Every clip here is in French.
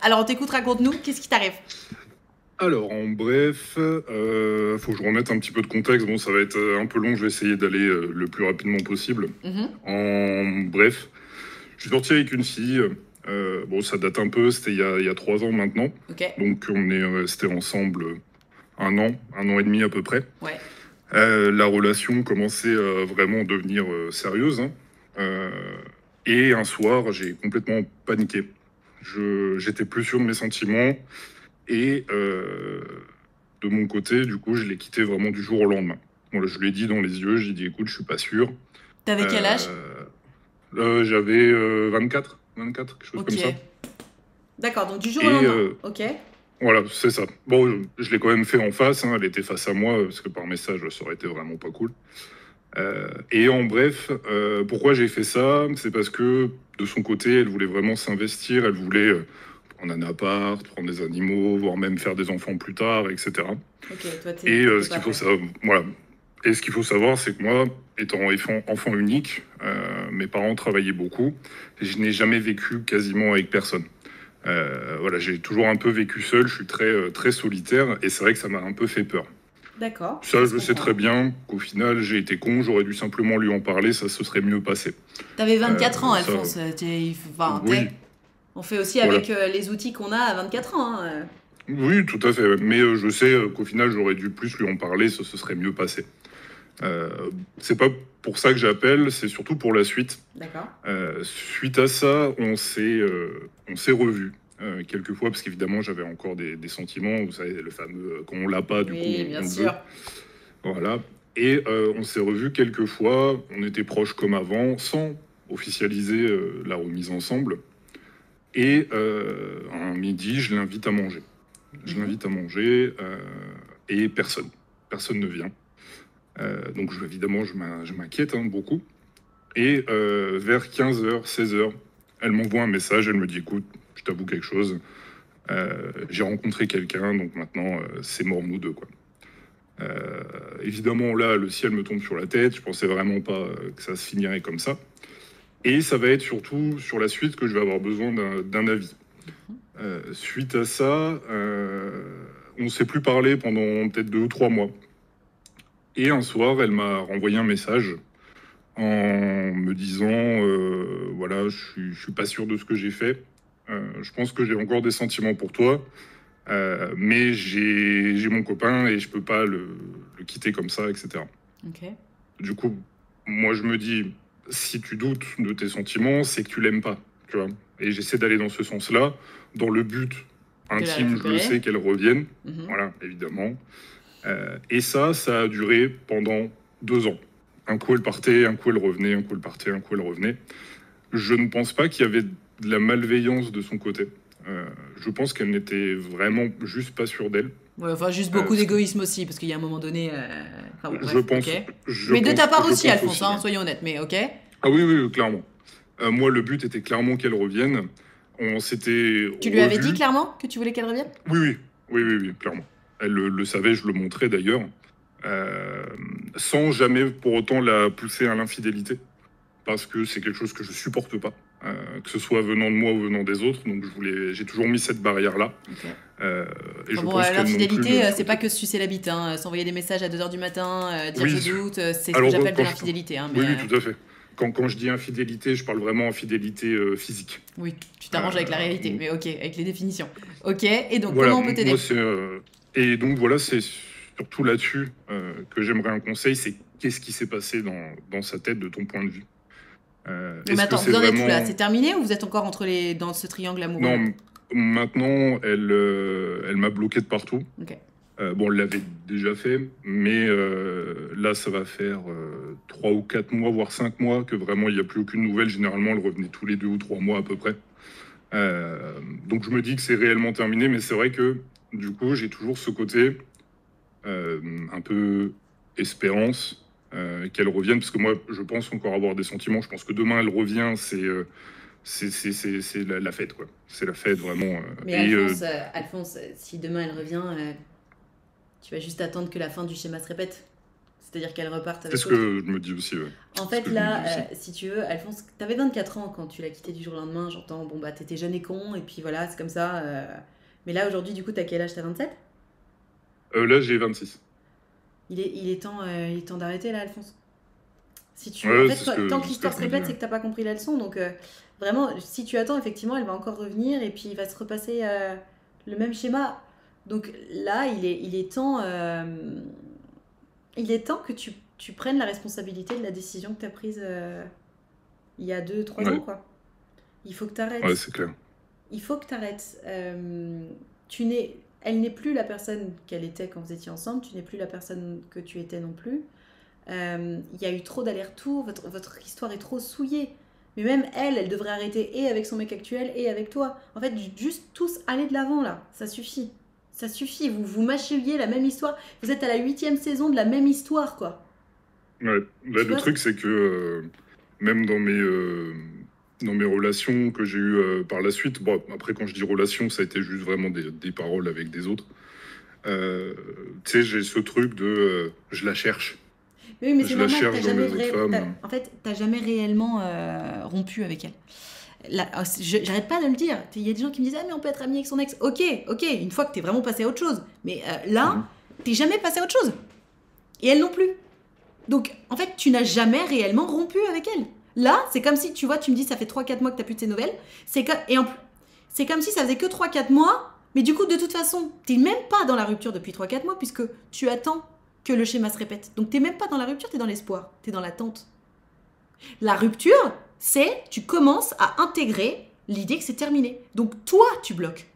Alors on t'écoute, raconte-nous, qu'est-ce qui t'arrive? Alors, en bref, faut que je remette un petit peu de contexte. Bon, ça va être un peu long, je vais essayer d'aller le plus rapidement possible. Mhm. En bref, je suis sorti avec une fille. Bon, ça date un peu, c'était il y a 3 ans maintenant. Ok, Donc, on est restés ensemble un an et demi à peu près. ouais. La relation commençait vraiment à devenir sérieuse, hein. Euh, et un soir, j'ai complètement paniqué. J'étais plus sûr de mes sentiments. Et de mon côté, du coup, je l'ai quitté vraiment du jour au lendemain. Voilà, je lui ai dit dans les yeux, j'ai dit, écoute, je suis pas sûr. T'avais quel âge? Euh, J'avais 24, quelque chose Ok. comme ça. D'accord, donc du jour au Et lendemain. Ok. voilà, c'est ça. Bon, je l'ai quand même fait en face, hein, elle était face à moi, parce que par message, ça aurait été vraiment pas cool. Et en bref, pourquoi j'ai fait ça? C'est parce que de son côté, elle voulait vraiment s'investir, elle voulait prendre un appart, prendre des animaux, voire même faire des enfants plus tard, etc. Ok, toi Et t'étais ce pas qu'il faut prêt. savoir, voilà. Et ce qu'il faut savoir, c'est que moi, étant enfant unique, mes parents travaillaient beaucoup. Et je n'ai jamais vécu quasiment avec personne. Voilà, j'ai toujours un peu vécu seul. Je suis très solitaire, et c'est vrai que ça m'a un peu fait peur. D'accord, Ça, ça se je sais très comprend. bien qu'au final, j'ai été con. J'aurais dû simplement lui en parler. Ça se serait mieux passé. T'avais 24 ans, Ça, Alphonse. Enfin, oui, on fait aussi voilà. avec les outils qu'on a à 24 ans, hein. Oui, tout à fait. Mais je sais qu'au final, j'aurais dû plus lui en parler. Ça se serait mieux passé. Euh, c'est pas pour ça que j'appelle, c'est surtout pour la suite. D'accord. Suite à ça, on s'est revus quelques fois, parce qu'évidemment, j'avais encore des sentiments. Vous savez, le fameux quand on l'a pas, du coup, Oui, bien on le sûr. veut. Voilà. Et on s'est revus quelques fois. On était proches comme avant, sans officialiser la remise ensemble. Et un midi, je l'invite à manger. Je Mhm. l'invite à manger et personne ne vient. Donc évidemment, je m'inquiète hein, beaucoup. Et vers 15h, 16h, elle m'envoie un message, elle me dit, écoute, je t'avoue quelque chose, j'ai rencontré quelqu'un, donc maintenant c'est mort nous deux, quoi. Évidemment, là, le ciel me tombe sur la tête, je pensais vraiment pas que ça se finirait comme ça. Et ça va être surtout sur la suite que je vais avoir besoin d'un avis. Suite à ça, on ne s'est plus parlé pendant peut-être 2 ou 3 mois. Et un soir, elle m'a renvoyé un message en me disant voilà, je suis pas sûr de ce que j'ai fait. Je pense que j'ai encore des sentiments pour toi, mais j'ai mon copain et je peux pas le quitter comme ça, etc. Ok. Du coup, moi je me dis, si tu doutes de tes sentiments, c'est que tu l'aimes pas, tu vois. Et j'essaie d'aller dans ce sens-là, dans le but De la intime, je le sais, récupérer. qu'elle revienne, Mhm. voilà, évidemment. Et ça a duré pendant 2 ans. Un coup elle partait, un coup elle revenait, un coup elle partait, un coup elle revenait. Je ne pense pas qu'il y avait de la malveillance de son côté. Je pense qu'elle n'était vraiment juste pas sûre d'elle. Ouais, enfin, juste beaucoup Parce que d'égoïsme aussi, parce qu'il y a un moment donné. Enfin bon, je bref, ok. pense, je Mais de ta pense, part je aussi, pense Alphonse, aussi. hein, soyons honnêtes, mais ok. Ah oui, oui, clairement. Moi, le but était clairement qu'elle revienne. On s'était Tu lui avais dit revus. clairement que tu voulais qu'elle revienne? Oui, oui, oui, Ok. oui, oui, clairement. Elle le savait, je le montrais d'ailleurs. Euh, Sans jamais pour autant la pousser à l'infidélité, parce que c'est quelque chose que je supporte pas, que ce soit venant de moi ou venant des autres. Donc j'ai toujours mis cette barrière-là, Ok. euh, et Enfin je bon, pense qu'elle non plus ne l'infidélité, le c'est pas souhaitait. que se sucer la bite, hein. S'envoyer des messages à 2 h du matin, dire je Oui, doute, c'est ce que alors j'appelle de quand je... l'infidélité, hein, mais Oui, oui, tout à fait. Quand je dis infidélité, je parle vraiment infidélité physique. oui, tu t'arranges avec la réalité, Euh, mais ok, avec les définitions. Ok, et donc voilà, comment on peut moi t'aider? c'est... et donc voilà, c'est surtout là-dessus que j'aimerais un conseil, c'est qu'est-ce qui s'est passé dans sa tête de ton point de vue. Mais Est-ce que attends, c'est vous en êtes où là? vraiment... C'est terminé ou vous êtes encore dans ce triangle amoureux? Non, maintenant, elle m'a bloqué de partout. Ok. Bon, elle l'avait déjà fait, mais là, ça va faire 3 ou 4 mois, voire 5 mois, que vraiment, il n'y a plus aucune nouvelle. Généralement, elle revenait tous les 2 ou 3 mois à peu près. Euh, donc, je me dis que c'est réellement terminé, mais c'est vrai que, du coup, j'ai toujours ce côté un peu espérance qu'elle revienne, parce que moi, je pense encore avoir des sentiments. Je pense que demain, elle revient, c'est la fête, quoi. C'est la fête, vraiment. Mais Alphonse, si demain elle revient, tu vas juste attendre que la fin du schéma se répète. C'est-à-dire qu'elle reparte C'est avec ce autre. que je me dis aussi, ouais. En C'est ce fait, que je me dis là, aussi. si tu veux, Alphonse, t'avais 24 ans quand tu l'as quitté du jour au lendemain, j'entends, bon bah t'étais jeune et con, et puis voilà, c'est comme ça. Mais là, aujourd'hui, du coup, t'as quel âge? T'as 27? Là, j'ai 26. Il est temps d'arrêter là, Alphonse. En Ouais, fait, tant que c'est ce que l'histoire je se me dis, répète, ouais. c'est que t'as pas compris la leçon. Donc, vraiment, si tu attends, effectivement, elle va encore revenir et puis il va se repasser le même schéma. Donc là, il est temps que tu prennes la responsabilité de la décision que t'as prise il y a 2, 3 ans, Ouais, quoi. Il faut que ouais, t'arrêtes. c'est clair. Il faut que t'arrêtes. Elle n'est plus la personne qu'elle était quand vous étiez ensemble. Tu n'es plus la personne que tu étais non plus. Il y a eu trop d'allers-retours, votre histoire est trop souillée. Mais même elle devrait arrêter et avec son mec actuel et avec toi. En fait, juste tous aller de l'avant là, ça suffit. Ça suffit, vous mâchouillez la même histoire. Vous êtes à la 8e saison de la même histoire, quoi. Ouais. Là, Tu le vois? truc, c'est que même dans mes relations que j'ai eues par la suite, bon, après, quand je dis relations, ça a été juste vraiment des paroles avec des autres. Euh, Tu sais, j'ai ce truc de je la cherche. Mais oui, mais c'est Je la normal, cherche dans les autres femmes. en fait, t'as jamais réellement rompu avec elle. Là, j'arrête pas de le dire. Il y a des gens qui me disent ah mais on peut être amis avec son ex. Ok, une fois que t'es vraiment passé à autre chose. Mais là, Mhm. t'es jamais passé à autre chose. Et elle non plus. Donc en fait, tu n'as jamais réellement rompu avec elle. Là, c'est comme si, tu vois, tu me dis ça fait 3, 4 mois que t'as plus de ses nouvelles. C'est comme si ça faisait que 3, 4 mois. Mais du coup, de toute façon, t'es même pas dans la rupture depuis 3, 4 mois puisque tu attends que le schéma se répète. Donc t'es même pas dans la rupture, t'es dans l'espoir. T'es dans l'attente. La rupture, c'est tu commences à intégrer l'idée que c'est terminé. Donc toi, tu bloques.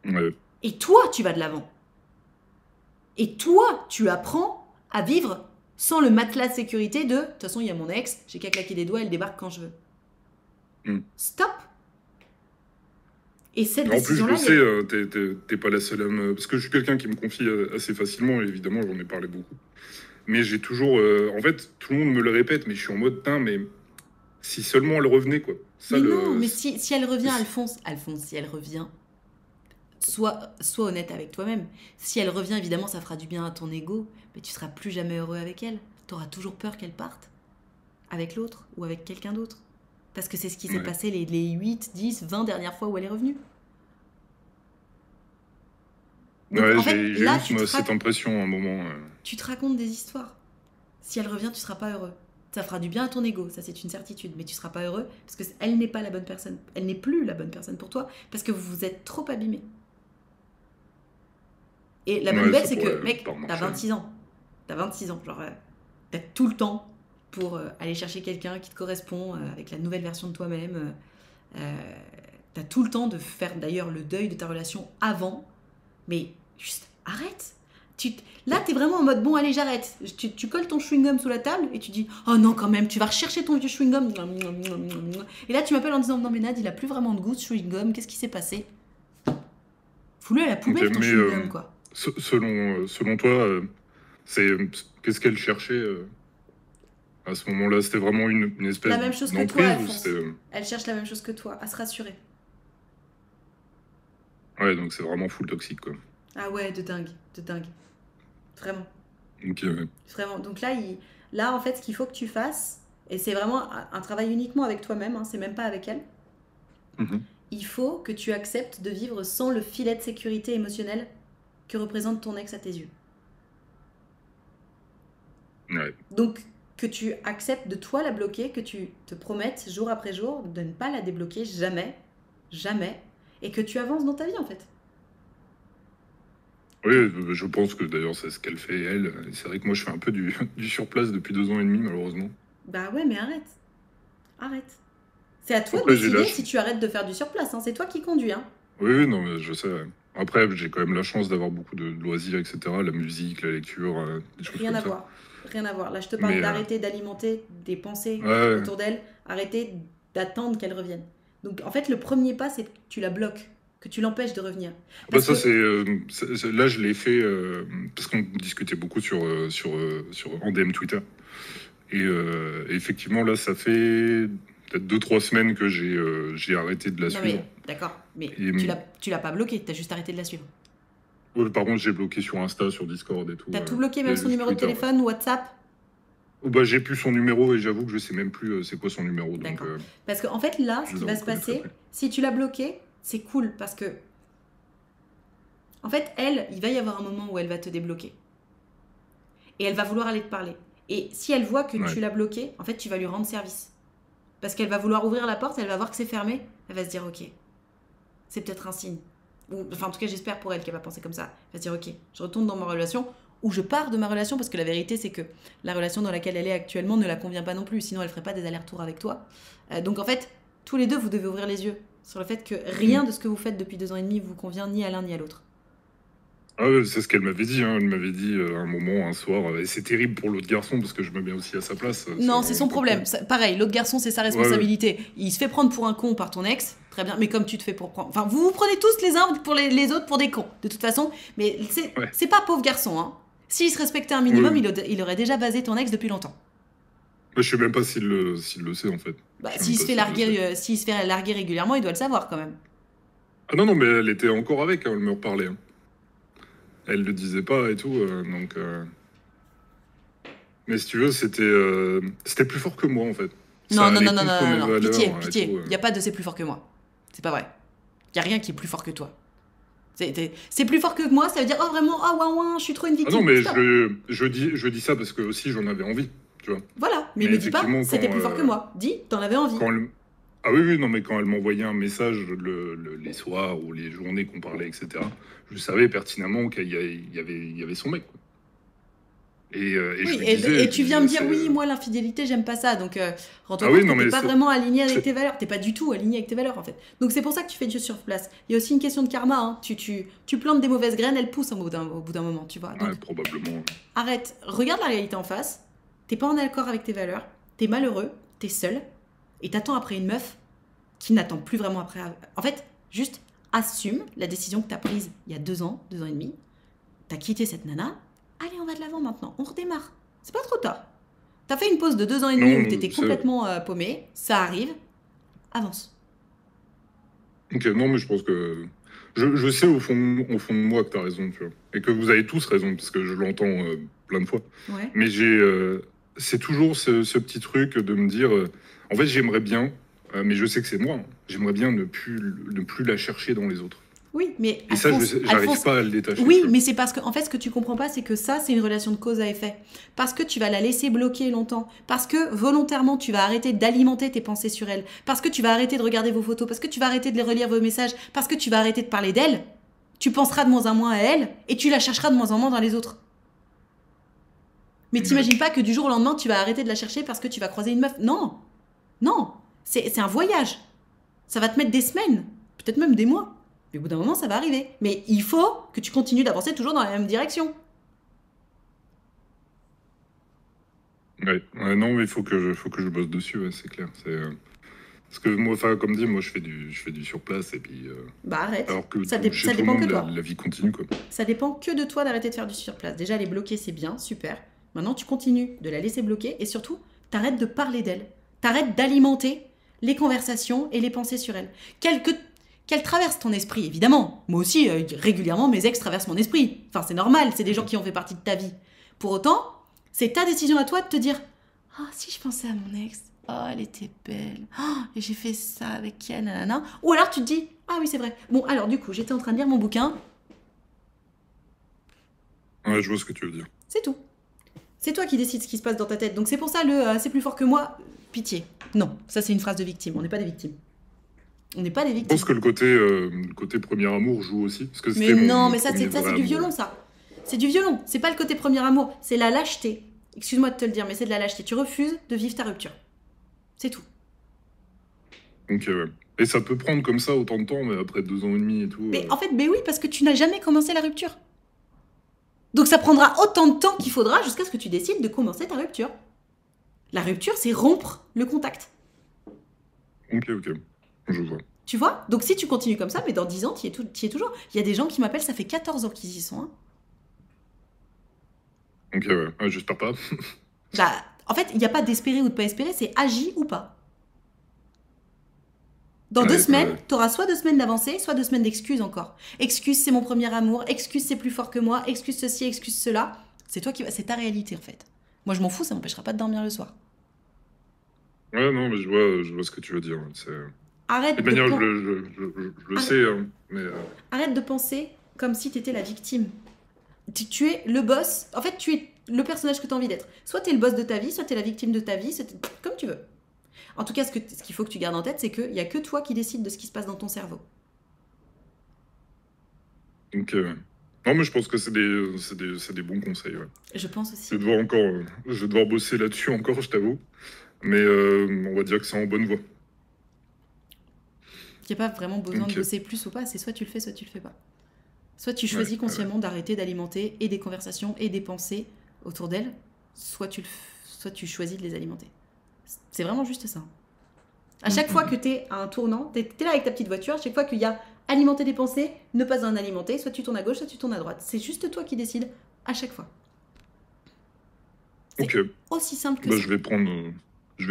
Ouais. Et toi, tu vas de l'avant. Et toi, tu apprends à vivre sans le matelas de sécurité de toute façon, il y a mon ex, j'ai qu'à claquer des doigts, elle débarque quand je veux. Mm. Stop. Et cette En plus, je décision-là, le sais, t'es pas la seule à me... Parce que je suis quelqu'un qui me confie assez facilement, et évidemment, j'en ai parlé beaucoup. Mais j'ai toujours... en fait, tout le monde me le répète, mais je suis en mode, putain, mais si seulement elle revenait, quoi. Ça, mais non, le... mais si elle revient, Alphonse, si elle revient, sois honnête avec toi-même. Si elle revient, évidemment, ça fera du bien à ton ego, mais tu seras plus jamais heureux avec elle. Tu auras toujours peur qu'elle parte avec l'autre ou avec quelqu'un d'autre. Parce que c'est ce qui s'est Ouais. passé les 8, 10, 20 dernières fois où elle est revenue. Donc Ouais, en fait, j'ai là, eu cette impression à un moment. tu te racontes des histoires. Si elle revient, tu seras pas heureux. Ça fera du bien à ton ego, ça c'est une certitude, mais tu seras pas heureux parce que elle n'est pas la bonne personne. Elle n'est plus la bonne personne pour toi parce que vous vous êtes trop abîmés. Et la bonne Ouais, nouvelle, ça c'est pourrait que, mec, pas t'as marcher. 26 ans. T'as 26 ans. Genre, t'as tout le temps pour aller chercher quelqu'un qui te correspond avec la nouvelle version de toi-même. T'as tout le temps de faire d'ailleurs le deuil de ta relation avant. Mais juste arrête. Là, t'es vraiment en mode bon, allez, j'arrête. Tu colles ton chewing-gum sous la table et tu dis oh non, quand même, tu vas rechercher ton vieux chewing-gum. Et là, tu m'appelles en disant non, mais Nad, il a plus vraiment de goût ce chewing-gum. Qu'est-ce qui s'est passé? Fous-le à la Ok, poubelle ton mais chewing-gum, quoi. selon toi, c'est qu'est-ce qu'elle cherchait à ce moment-là? C'était vraiment une La espèce même chose que toi, d'emprise ou Alphonse. c'était... Elle cherche la même chose que toi, à se rassurer. Ouais, donc c'est vraiment full toxique, quoi. Ah ouais, de dingue, de dingue. Vraiment, Ok, ouais. vraiment. Donc là, en fait, ce qu'il faut que tu fasses, et c'est vraiment un travail uniquement avec toi-même, hein, c'est même pas avec elle, Mhm. il faut que tu acceptes de vivre sans le filet de sécurité émotionnelle que représente ton ex à tes yeux. Ouais. Donc, que tu acceptes de toi la bloquer, que tu te promettes jour après jour de ne pas la débloquer jamais, jamais, et que tu avances dans ta vie, en fait. Oui, je pense que d'ailleurs c'est ce qu'elle fait, elle. C'est vrai que moi je fais un peu du surplace depuis 2 ans et demi, malheureusement. Bah ouais, mais arrête. Arrête. C'est à toi de Après, j'ai décider lâché. si tu arrêtes de faire du surplace. Hein. C'est toi qui conduis. Hein. Oui, oui, non, mais je sais. Ouais. Après, j'ai quand même la chance d'avoir beaucoup de loisirs, etc. La musique, la lecture, des choses Rien comme à ça. voir. Rien à voir. Là, je te parle Mais d'arrêter d'alimenter des pensées ouais, ouais. autour d'elle. Arrêter d'attendre qu'elle revienne. Donc, en fait, le premier pas, c'est que tu la bloques, que tu l'empêches de revenir. Bah Parce ça, que, là, je l'ai fait parce qu'on discutait beaucoup en DM Twitter. Et effectivement, là, ça fait peut-être 2, 3 semaines que j'ai arrêté de la non suivre. mais, d'accord, mais Et, tu l'as pas bloquée, tu as juste arrêté de la suivre. Ouais, par contre, j'ai bloqué sur Insta, sur Discord et tout. T'as tout bloqué, Il y a même son juste numéro de Twitter, ouais. téléphone, WhatsApp? Oh, bah, j'ai plus son numéro et j'avoue que je sais même plus c'est quoi son numéro, donc D'accord. Parce qu'en fait, là, ce je qui le va se reconnaîtrai passer, plus. si tu l'as bloqué, c'est cool parce que, en fait, elle, il va y avoir un moment où elle va te débloquer. Et elle va vouloir aller te parler. Et si elle voit que Ouais. tu l'as bloqué, en fait, tu vas lui rendre service. Parce qu'elle va vouloir ouvrir la porte, elle va voir que c'est fermé, elle va se dire, ok, c'est peut-être un signe. Ou, enfin, en tout cas, j'espère pour elle qu'elle va penser comme ça. Elle va se dire, ok, je retourne dans ma relation ou je pars de ma relation parce que la vérité, c'est que la relation dans laquelle elle est actuellement ne la convient pas non plus. Sinon, elle ferait pas des allers-retours avec toi. Donc, en fait, tous les deux, vous devez ouvrir les yeux sur le fait que rien Mm. de ce que vous faites depuis 2 ans et demi vous convient ni à l'un ni à l'autre. Ah ouais, c'est ce qu'elle m'avait dit, hein. Elle m'avait dit un moment, un soir, et c'est terrible pour l'autre garçon parce que je me mets aussi à sa place, c'est Non, c'est vraiment son pas cool. problème. Pareil, l'autre garçon, c'est sa Ouais, ouais. responsabilité. Il se fait prendre pour un con par ton ex, très bien, mais comme tu te fais pour prendre. Enfin, vous vous prenez tous les uns pour les autres pour des cons, de toute façon. Mais Ouais. c'est pas pauvre garçon, hein. S'il se respectait un Ouais. minimum, il aurait déjà basé ton ex depuis longtemps. Ouais, je sais même pas s'il le sait en fait. Bah, Je sais même pas s'il le sait. s'il se fait larguer régulièrement, il doit le savoir quand même. Ah non, non, mais elle était encore avec, hein, elle me reparlait, hein. Elle le disait pas et tout, donc. Mais si tu veux, c'était plus fort que moi en fait. Non, Ça non, allait non, non, non, contre non, mes non. valeurs Pitié, et tout. pitié. Il n'y a pas de c'est plus fort que moi. C'est pas vrai. Il n'y a rien qui est plus fort que toi. C'est plus fort que moi, ça veut dire, oh vraiment, oh ouin ouin, je suis trop une Ah non, victime. mais Stop. je dis ça parce que aussi j'en avais envie, tu vois. Voilà, mais Mais me dis pas, effectivement, c'était plus fort que moi. Dis, t'en avais envie. quand elle, ah oui, oui, non, mais quand elle m'envoyait un message les soirs ou les journées qu'on parlait, etc., je savais pertinemment qu'il y avait son mec, quoi. Et je Oui, lui disais, et tu viens me dire, oui, moi, l'infidélité, j'aime pas ça. Donc, rends-toi ah oui, compte que non, t'es mais pas vraiment aligné avec c'est- tes valeurs. T'es pas du tout aligné avec tes valeurs, en fait. Donc, c'est pour ça que tu fais Dieu sur place. Il y a aussi une question de karma. Hein. Tu plantes des mauvaises graines, elles poussent au bout d'un moment, tu vois. Donc, ouais, probablement. arrête, regarde la réalité en face. T'es pas en accord avec tes valeurs. T'es malheureux, t'es seul. Et t'attends après une meuf qui n'attend plus vraiment après. En fait, juste assume la décision que t'as prise il y a 2 ans, 2 ans et demi. T'as quitté cette nana. Allez, on va de l'avant maintenant. On redémarre. C'est pas trop tard. T'as fait une pause de 2 ans et demi où Non, t'étais complètement paumé. Ça arrive. Avance. ok, non, mais je pense que je sais au fond de moi que t'as raison, tu vois, et que vous avez tous raison parce que je l'entends plein de fois. Ouais. Mais c'est toujours ce petit truc de me dire, en fait, j'aimerais bien, mais je sais que c'est moi, hein, j'aimerais bien ne plus la chercher dans les autres. Oui, mais Et ça, Alphonse, j'arrive pas à le détacher, tu oui, vois. mais c'est parce que, en fait, ce que tu comprends pas, c'est que ça, c'est une relation de cause à effet. Parce que tu vas la laisser bloquer longtemps. Parce que volontairement, tu vas arrêter d'alimenter tes pensées sur elle. Parce que tu vas arrêter de regarder vos photos. Parce que tu vas arrêter de les relire vos messages. Parce que tu vas arrêter de parler d'elle. Tu penseras de moins en moins à elle et tu la chercheras de moins en moins dans les autres. Mais t'imagines pas que du jour au lendemain, tu vas arrêter de la chercher parce que tu vas croiser une meuf. Non, non, c'est un voyage. Ça va te mettre des semaines, peut-être même des mois. Mais au bout d'un moment, ça va arriver. Mais il faut que tu continues d'avancer toujours dans la même direction. Ouais, ouais, non, mais faut que je bosse dessus, ouais, c'est clair. Parce que moi, enfin, comme dit, moi, je fais du sur place et puis, Bah arrête. alors que chez Ça tout le dépend que monde, toi. la vie continue, quoi. Ça dépend que de toi d'arrêter de faire du surplace. Déjà, les bloquer, c'est bien, super. Maintenant, tu continues de la laisser bloquer et surtout, t'arrêtes de parler d'elle. T'arrêtes d'alimenter les conversations et les pensées sur elle. Qu'elle traverse ton esprit, évidemment. Moi aussi, régulièrement, mes ex traversent mon esprit. Enfin, c'est normal, c'est des gens qui ont fait partie de ta vie. Pour autant, c'est ta décision à toi de te dire « Ah, si je pensais à mon ex, oh, elle était belle. Oh, et j'ai fait ça avec elle, nanana. » Ou alors tu te dis « Ah oui, c'est vrai. Bon, alors du coup, j'étais en train de lire mon bouquin. Ouais, je vois ce que tu veux dire. C'est tout. C'est toi qui décides ce qui se passe dans ta tête. Donc c'est pour ça c'est plus fort que moi. Pitié. Non, ça c'est une phrase de victime. On n'est pas des victimes. On n'est pas des Je victimes. pense que le côté premier amour joue aussi, parce que Mais c'était non, mon mais ça premier c'est vrai du amour. violon, ça. C'est du violon. C'est pas le côté premier amour. C'est la lâcheté. Excuse-moi de te le dire, mais c'est de la lâcheté. Tu refuses de vivre ta rupture. C'est tout. Donc, ouais. Et ça peut prendre comme ça autant de temps, mais après 2 ans et demi et tout. Mais en fait, mais oui, parce que tu n'as jamais commencé la rupture. Donc ça prendra autant de temps qu'il faudra jusqu'à ce que tu décides de commencer ta rupture. La rupture, c'est rompre le contact. Ok, ok. Je vois. Tu vois? Donc si tu continues comme ça, mais dans 10 ans, tu y es toujours. Il y a des gens qui m'appellent, ça fait 14 ans qu'ils y sont. Hein. Ok, ouais. Ouais, j'espère pas. Bah, en fait, il n'y a pas d'espérer ou de pas espérer, c'est agis ou pas. Dans 2 semaines, Ouais. tu auras soit 2 semaines d'avancée, soit 2 semaines d'excuses encore. Excuse, c'est mon premier amour. Excuse, c'est plus fort que moi. Excuse ceci, excuse cela. C'est toi qui c'est ta réalité en fait. Moi, je m'en fous, ça m'empêchera pas de dormir le soir. Ouais, non, mais je vois ce que tu veux dire. De Arrête de, manière, pen- je le arrête, sais, hein, mais arrête de penser comme si tu étais la victime. Tu es le boss. En fait, tu es le personnage que tu as envie d'être. Soit tu es le boss de ta vie, soit tu es la victime de ta vie, comme tu veux. En tout cas, ce qu'il faut que tu gardes en tête, c'est qu'il n'y a que toi qui décides de ce qui se passe dans ton cerveau. donc, non, mais je pense que c'est des bons conseils. Ouais. Je pense Je aussi. vais devoir encore, je vais devoir bosser là-dessus encore, je t'avoue. Mais on va dire que c'est en bonne voie. Il n'y a pas vraiment besoin de Ok. bosser plus ou pas, c'est soit tu le fais, soit tu le fais pas. Soit tu Ouais, choisis ouais, ouais. consciemment d'arrêter d'alimenter et des conversations et des pensées autour d'elle, soit tu choisis de les alimenter. C'est vraiment juste ça. À chaque fois que tu es à un tournant, tu es là avec ta petite voiture, à chaque fois qu'il y a alimenter des pensées, ne pas en alimenter, soit tu tournes à gauche, soit tu tournes à droite. C'est juste toi qui décides à chaque fois. C'est Ok. aussi simple que Bah, ça. je vais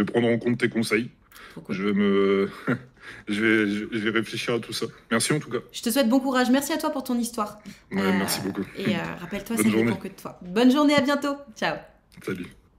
prendre en compte tes conseils. Trop cool. Je vais me, je vais réfléchir à tout ça. Merci en tout cas. Je te souhaite bon courage. Merci à toi pour ton histoire. Ouais, merci beaucoup. Et rappelle-toi, ça Bonne ne journée. dépend que de toi. Bonne journée, à bientôt. Ciao. Salut.